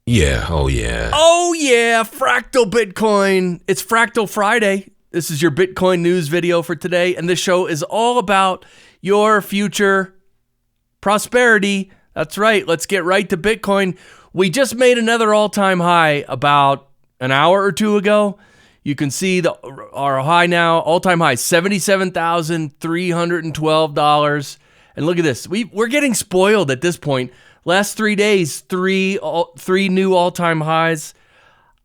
Yeah, oh yeah. Oh yeah, Fractal Bitcoin. It's Fractal Friday. This is your Bitcoin news video for today, and this show is all about your future prosperity. That's right. Let's get right to Bitcoin. We just made another all-time high about an hour or two ago. You can see our high now, all-time high, $77,312. And look at this. We're getting spoiled at this point. Last 3 days, three new all-time highs.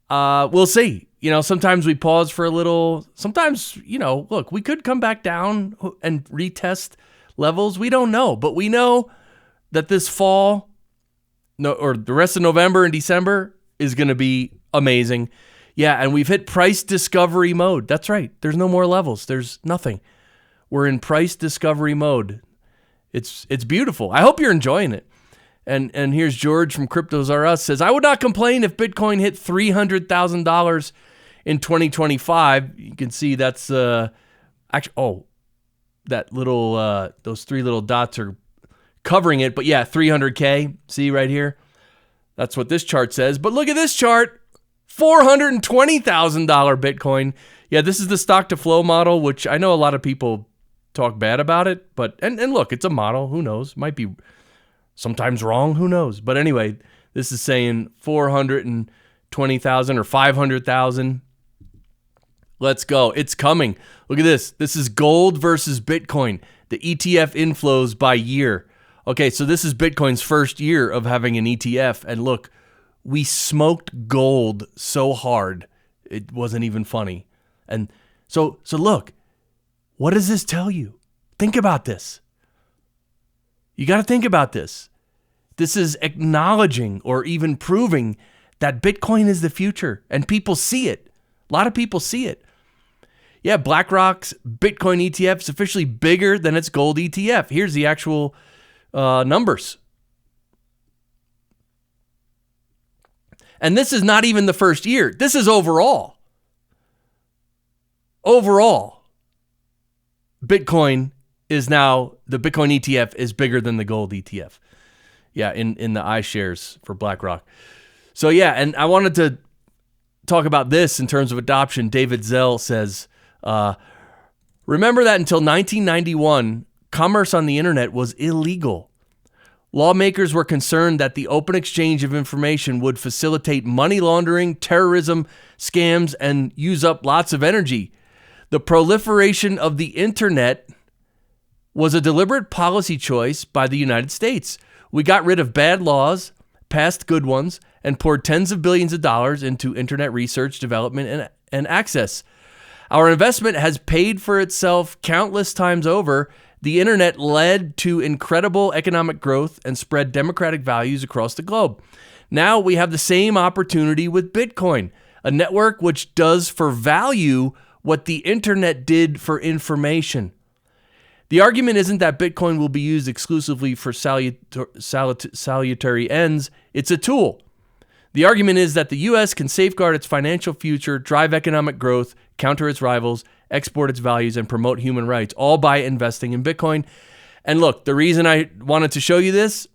We'll see. Sometimes we pause for a little. Sometimes, look, we could come back down and retest levels. We don't know. But we know that this fall, or the rest of November and December, is going to be amazing. Yeah, and we've hit price discovery mode. That's right. There's no more levels. There's nothing. We're in price discovery mode. It's beautiful. I hope you're enjoying it. And here's George from Cryptos R Us says, I would not complain if Bitcoin hit $300,000 in 2025. You can see that's that little those three little dots are covering it. But yeah, 300K. See right here? That's what this chart says. But look at this chart. $420,000 Bitcoin. Yeah, this is the stock to flow model, which I know a lot of people talk bad about it, but and look, it's a model. Who knows? Might be sometimes wrong. Who knows? But anyway, this is saying 420,000 or 500,000. Let's go. It's coming. Look at this. This is gold versus Bitcoin. The ETF inflows by year. Okay, so this is Bitcoin's first year of having an ETF, and look, we smoked gold so hard it wasn't even funny. And so look, what does this tell you? Think about this. You got to think about this. This is acknowledging or even proving that Bitcoin is the future, and people see it. A lot of people see it. Yeah, BlackRock's Bitcoin ETF is officially bigger than its gold ETF. Here's the actual numbers. And this is not even the first year. This is overall. Overall, Bitcoin is now, the Bitcoin ETF is bigger than the gold ETF. Yeah, in the iShares for BlackRock. So yeah, and I wanted to talk about this in terms of adoption. David Zell says, remember that until 1991, commerce on the internet was illegal. Lawmakers were concerned that the open exchange of information would facilitate money laundering, terrorism, scams, and use up lots of energy. The proliferation of the internet was a deliberate policy choice by the United States. We got rid of bad laws, passed good ones, and poured tens of billions of dollars into internet research, development, and access. Our investment has paid for itself countless times over. The internet led to incredible economic growth and spread democratic values across the globe. Now we have the same opportunity with Bitcoin, a network which does for value what the internet did for information. The argument isn't that Bitcoin will be used exclusively for salutary ends. It's a tool. The argument is that the U.S. can safeguard its financial future, drive economic growth, counter its rivals, export its values, and promote human rights, all by investing in Bitcoin. And look, the reason I wanted to show you this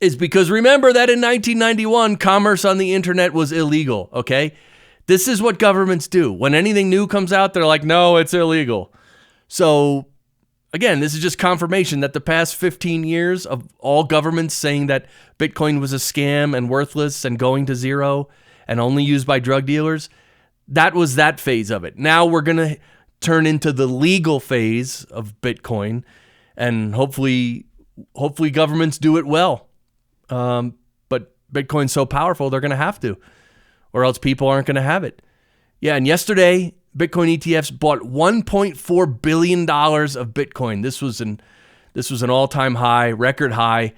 is because remember that in 1991, commerce on the internet was illegal, okay? This is what governments do. When anything new comes out, they're like, no, it's illegal. So again, this is just confirmation that the past 15 years of all governments saying that Bitcoin was a scam and worthless and going to zero and only used by drug dealers, that was that phase of it. Now we're going to turn into the legal phase of Bitcoin, and hopefully governments do it well. But Bitcoin's so powerful, they're going to have to, or else people aren't going to have it. Yeah, and yesterday, Bitcoin ETFs bought $1.4 billion of Bitcoin. This was an all-time high, record high.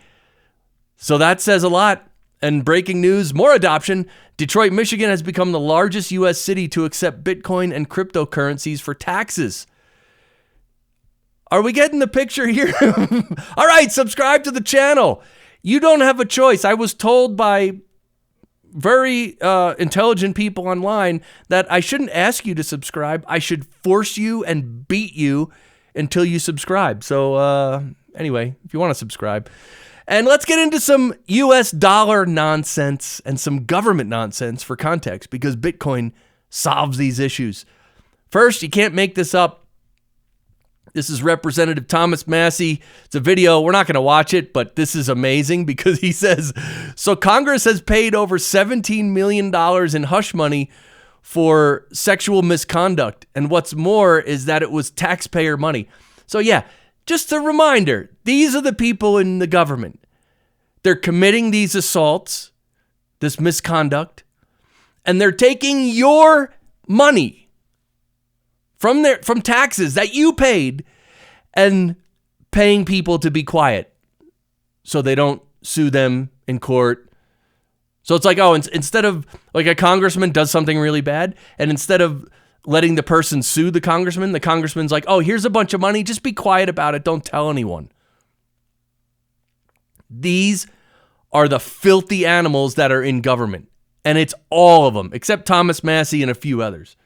So that says a lot. And breaking news, more adoption. Detroit, Michigan has become the largest U.S. city to accept Bitcoin and cryptocurrencies for taxes. Are we getting the picture here? All right, subscribe to the channel. You don't have a choice. I was told by very intelligent people online that I shouldn't ask you to subscribe. I should force you and beat you until you subscribe. So anyway, if you want to subscribe. And let's get into some US dollar nonsense and some government nonsense for context, because Bitcoin solves these issues. First, you can't make this up. This is Representative Thomas Massey. It's a video. We're not going to watch it, but this is amazing because he says, so Congress has paid over $17 million in hush money for sexual misconduct. And what's more is that it was taxpayer money. So yeah, just a reminder, these are the people in the government. They're committing these assaults, this misconduct, and they're taking your money from taxes that you paid and paying people to be quiet so they don't sue them in court. So it's like, oh, instead of like a congressman does something really bad, and instead of letting the person sue the congressman's like, oh, here's a bunch of money. Just be quiet about it. Don't tell anyone. These are the filthy animals that are in government. And it's all of them, except Thomas Massey and a few others.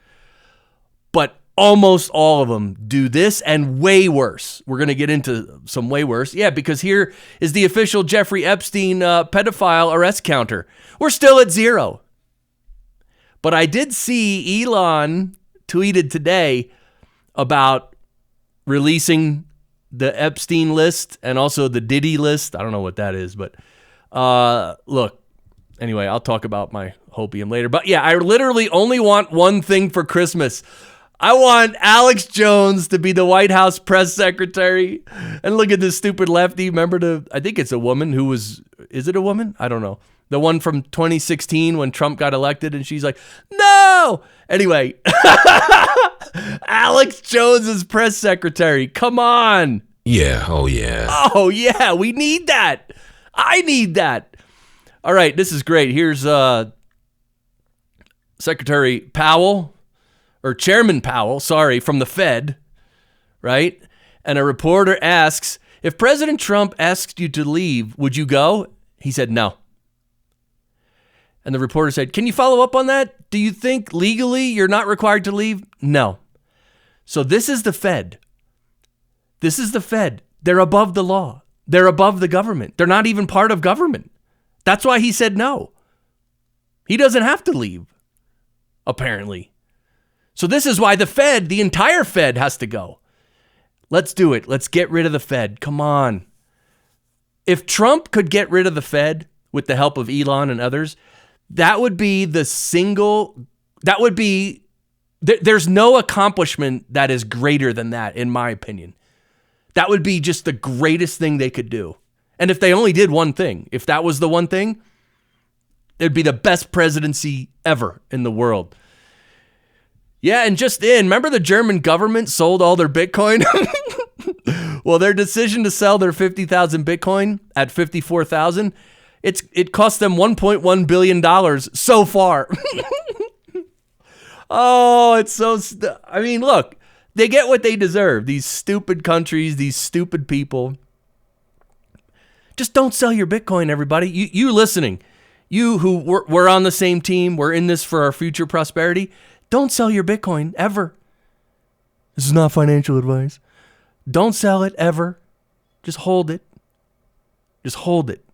But almost all of them do this and way worse. We're going to get into some way worse. Yeah, because here is the official Jeffrey Epstein pedophile arrest counter. We're still at 0. But I did see Elon tweeted today about releasing the Epstein list and also the Diddy list. I don't know what that is, but look, anyway, I'll talk about my hopium later. But yeah, I literally only want one thing for Christmas. I want Alex Jones to be the White House press secretary. And look at this stupid lefty. Remember I think it's a woman who is it a woman? I don't know. The one from 2016 when Trump got elected and she's like, no. Anyway, Alex Jones is press secretary. Come on. Yeah. Oh, yeah. Oh, yeah. We need that. I need that. All right. This is great. Here's Secretary Powell. Or Chairman Powell, from the Fed, right? And a reporter asks, if President Trump asked you to leave, would you go? He said no. And the reporter said, can you follow up on that? Do you think legally you're not required to leave? No. So this is the Fed. This is the Fed. They're above the law. They're above the government. They're not even part of government. That's why he said no. He doesn't have to leave, apparently. So this is why the Fed, the entire Fed, has to go. Let's do it. Let's get rid of the Fed. Come on. If Trump could get rid of the Fed with the help of Elon and others, that would be there's no accomplishment that is greater than that, in my opinion. That would be just the greatest thing they could do. And if they only did one thing, if that was the one thing, it'd be the best presidency ever in the world. Yeah, and remember the German government sold all their Bitcoin? Well, their decision to sell their 50,000 Bitcoin at 54,000, it cost them $1.1 billion so far. Oh, it's so... I mean, look, they get what they deserve. These stupid countries, these stupid people. Just don't sell your Bitcoin, everybody. You listening, you who we're on the same team, we're in this for our future prosperity. Don't sell your Bitcoin ever. This is not financial advice. Don't sell it ever. Just hold it. Just hold it.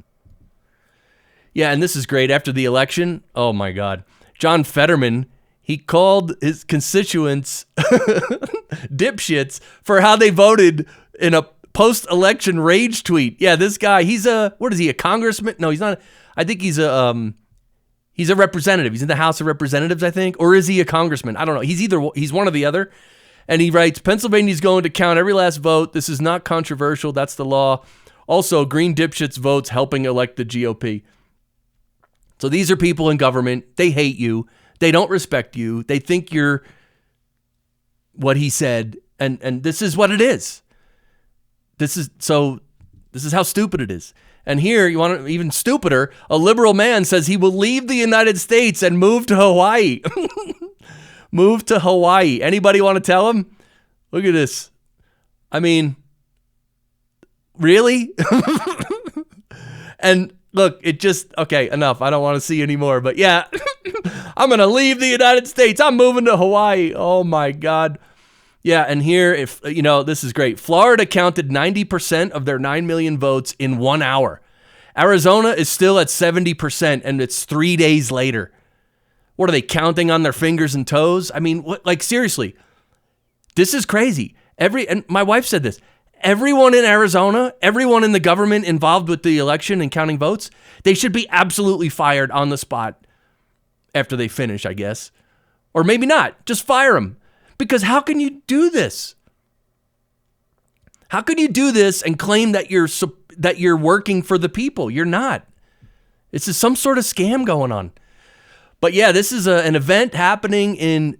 Yeah, and this is great. After the election, oh my God, John Fetterman, he called his constituents dipshits for how they voted in a post-election rage tweet. Yeah, this guy, what is he, a congressman? No, he's not. I think he's a representative. He's in the House of Representatives, I think. Or is he a congressman? I don't know. He's one or the other. And he writes, Pennsylvania's going to count every last vote. This is not controversial. That's the law. Also, green dipshits votes helping elect the GOP. So these are people in government. They hate you. They don't respect you. They think you're what he said. And this is what it is. This is how stupid it is. And here, you want to even stupider, a liberal man says he will leave the United States and move to Hawaii. Move to Hawaii. Anybody want to tell him? Look at this. I mean, really? And look, okay, enough. I don't want to see anymore. But yeah, I'm going to leave the United States. I'm moving to Hawaii. Oh, my God. Yeah, and here, this is great. Florida counted 90% of their 9 million votes in 1 hour. Arizona is still at 70%, and it's 3 days later. What are they counting on their fingers and toes? I mean, what? Like, seriously, this is crazy. And my wife said this. Everyone in Arizona, everyone in the government involved with the election and counting votes, they should be absolutely fired on the spot after they finish, I guess. Or maybe not. Just fire them. Because how can you do this? How can you do this and claim that you're working for the people? You're not. This is some sort of scam going on. But yeah, this is an event happening in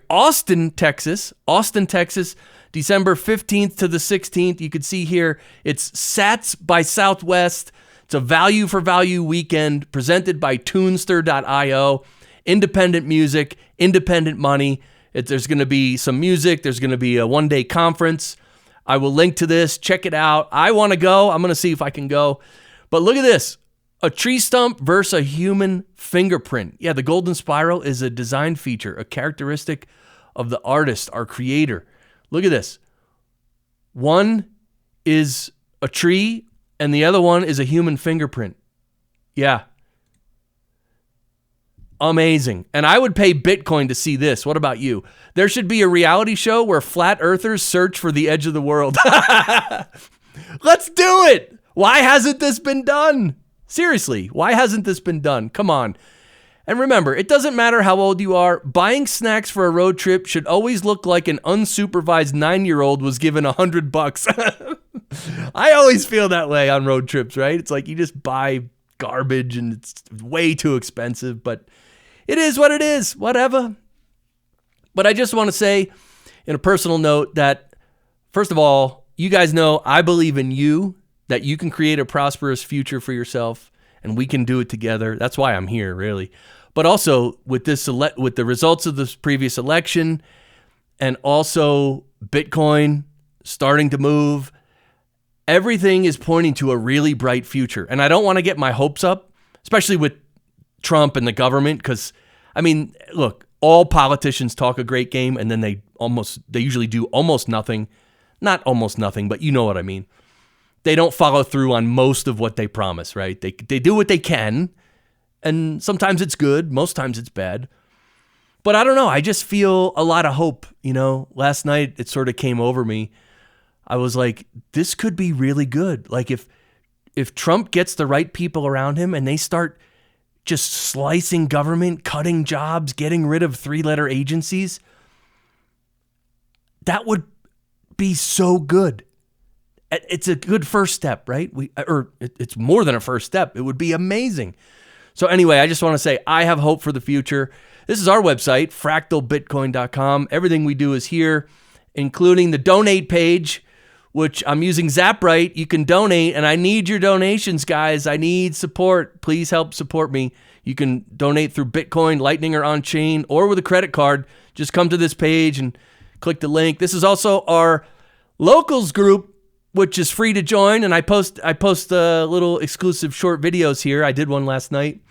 Austin, Texas. Austin, Texas, December 15th to the 16th. You can see here, it's Sats by Southwest. It's a value for value weekend presented by Tunester.io. Independent music, independent money. There's going to be some music. There's going to be a one-day conference. I will link to this. Check it out. I want to go. I'm going to see if I can go. But look at this. A tree stump versus a human fingerprint. Yeah, the golden spiral is a design feature, a characteristic of the artist, our creator. Look at this. One is a tree and the other one is a human fingerprint. Yeah. Amazing. And I would pay Bitcoin to see this. What about you? There should be a reality show where flat earthers search for the edge of the world. Let's do it. Why hasn't this been done? Seriously, why hasn't this been done? Come on. And remember, it doesn't matter how old you are. Buying snacks for a road trip should always look like an unsupervised 9-year-old was given $100. I always feel that way on road trips, right? It's like you just buy garbage and it's way too expensive, but it is what it is, whatever. But I just want to say in a personal note that, first of all, you guys know I believe in you, that you can create a prosperous future for yourself, and we can do it together. That's why I'm here, really. But also with with the results of this previous election, and also Bitcoin starting to move, everything is pointing to a really bright future. And I don't want to get my hopes up, especially with Trump and the government, because, I mean, look, all politicians talk a great game, and then they usually do almost nothing. Not almost nothing, but you know what I mean. They don't follow through on most of what they promise, right? They do what they can, and sometimes it's good, most times it's bad. But I don't know, I just feel a lot of hope, Last night it sort of came over me. I was like, this could be really good. Like if Trump gets the right people around him and they start just slicing government, cutting jobs, getting rid of 3-letter agencies, that would be so good. It's a good first step, right? It's more than a first step. It would be amazing. So anyway, I just want to say I have hope for the future. This is our website, fractalbitcoin.com. Everything we do is here, including the donate page, which I'm using Zaprite. You can donate, and I need your donations, guys. I need support. Please help support me. You can donate through Bitcoin, Lightning, or on-chain, or with a credit card. Just come to this page and click the link. This is also our locals group, which is free to join, and I post little exclusive short videos here. I did one last night,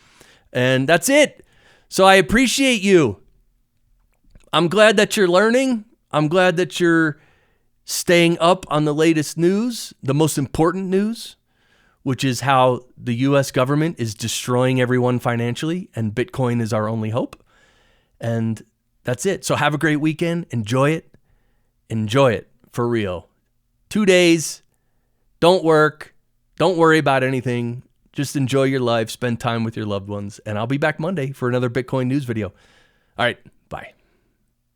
and that's it. So I appreciate you. I'm glad that you're learning. I'm glad that you're staying up on the latest news, the most important news, which is how the U.S. government is destroying everyone financially, and Bitcoin is our only hope. And that's it. So have a great weekend. Enjoy it. Enjoy it for real. 2 days, don't work, don't worry about anything, just enjoy your life, spend time with your loved ones, and I'll be back Monday for another Bitcoin news video. All right, bye.